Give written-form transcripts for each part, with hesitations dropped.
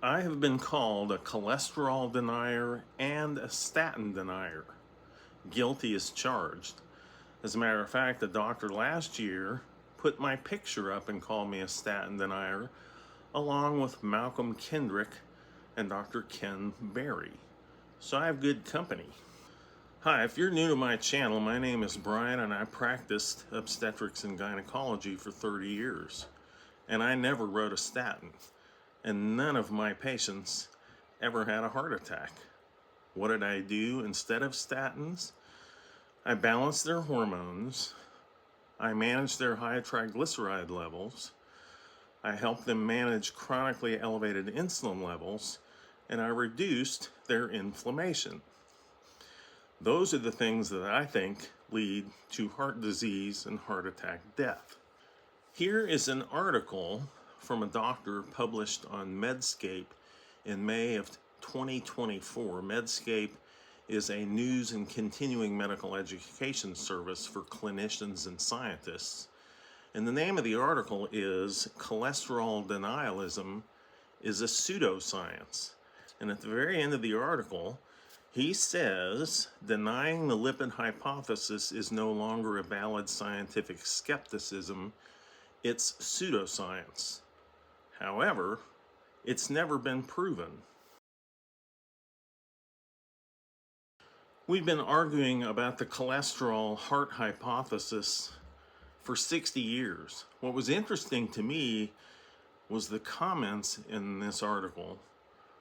I have been called a cholesterol denier and a statin denier. Guilty as charged. As a matter of fact, the doctor last year put my picture up and called me a statin denier, along with Malcolm Kendrick and Dr. Ken Berry. So I have good company. Hi, if you're new to my channel, my name is Brian and I practiced obstetrics and gynecology for 30 years. And I never wrote a statin. And none of my patients ever had a heart attack. What did I do instead of statins? I balanced their hormones. I managed their high triglyceride levels. I helped them manage chronically elevated insulin levels, and I reduced their inflammation. Those are the things that I think lead to heart disease and heart attack death. Here is an article from a doctor published on Medscape in May of 2024. Medscape is a news and continuing medical education service for clinicians and scientists. And the name of the article is Cholesterol Denialism is a Pseudoscience. And at the very end of the article, he says denying the lipid hypothesis is no longer a valid scientific skepticism, it's pseudoscience. However, it's never been proven. We've been arguing about the cholesterol heart hypothesis for 60 years. What was interesting to me was the comments in this article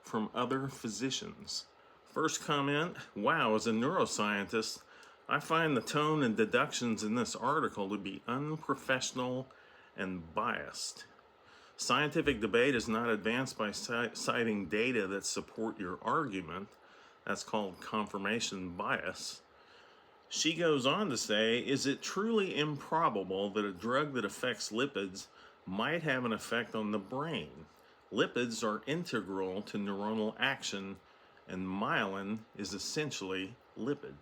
from other physicians. First comment, wow, as a neuroscientist, I find the tone and deductions in this article to be unprofessional and biased. Scientific debate is not advanced by citing data that support your argument. That's called confirmation bias. She goes on to say, is it truly improbable that a drug that affects lipids might have an effect on the brain? Lipids are integral to neuronal action, and myelin is essentially lipid.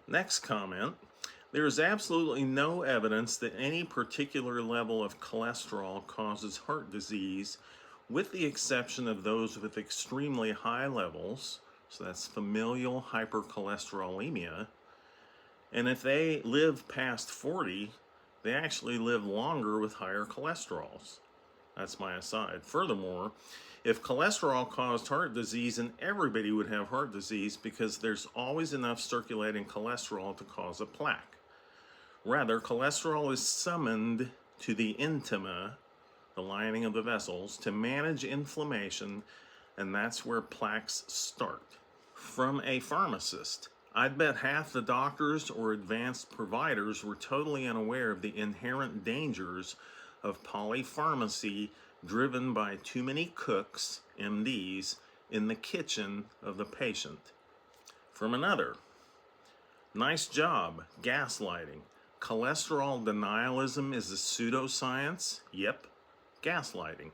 Next comment. There is absolutely no evidence that any particular level of cholesterol causes heart disease, with the exception of those with extremely high levels, so that's familial hypercholesterolemia, and if they live past 40, they actually live longer with higher cholesterols. That's my aside. Furthermore, if cholesterol caused heart disease, then everybody would have heart disease because there's always enough circulating cholesterol to cause a plaque. Rather, cholesterol is summoned to the intima, the lining of the vessels, to manage inflammation, and that's where plaques start. From a pharmacist, I'd bet half the doctors or advanced providers were totally unaware of the inherent dangers of polypharmacy driven by too many cooks, MDs, in the kitchen of the patient. From another, nice job, gaslighting. Cholesterol denialism is a pseudoscience? Yep, gaslighting.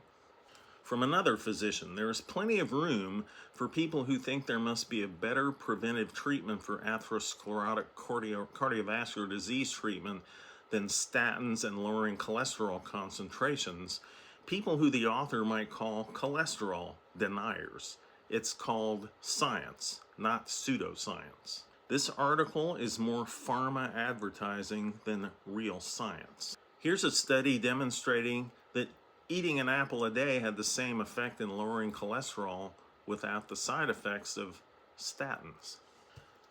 From another physician, there is plenty of room for people who think there must be a better preventive treatment for atherosclerotic cardiovascular disease treatment than statins and lowering cholesterol concentrations, people who the author might call cholesterol deniers. It's called science, not pseudoscience. This article is more pharma advertising than real science. Here's a study demonstrating that eating an apple a day had the same effect in lowering cholesterol without the side effects of statins.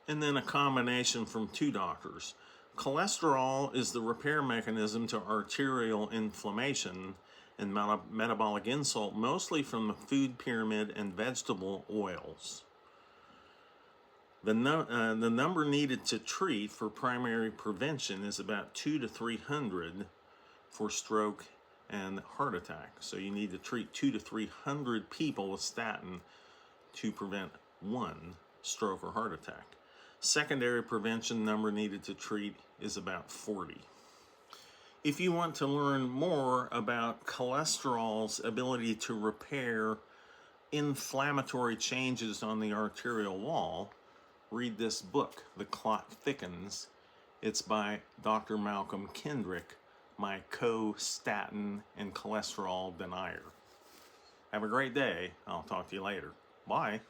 And then a combination from two doctors. Cholesterol is the repair mechanism to arterial inflammation and metabolic insult, mostly from the food pyramid and vegetable oils. The number needed to treat for primary prevention is about 200 to 300 for stroke and heart attack. So you need to treat 200 to 300 people with statin to prevent one stroke or heart attack. Secondary prevention number needed to treat is about 40. If you want to learn more about cholesterol's ability to repair inflammatory changes on the arterial wall, read this book, The Clot Thickens. It's by Dr. Malcolm Kendrick, my co-statin and cholesterol denier. Have a great day. I'll talk to you later. Bye.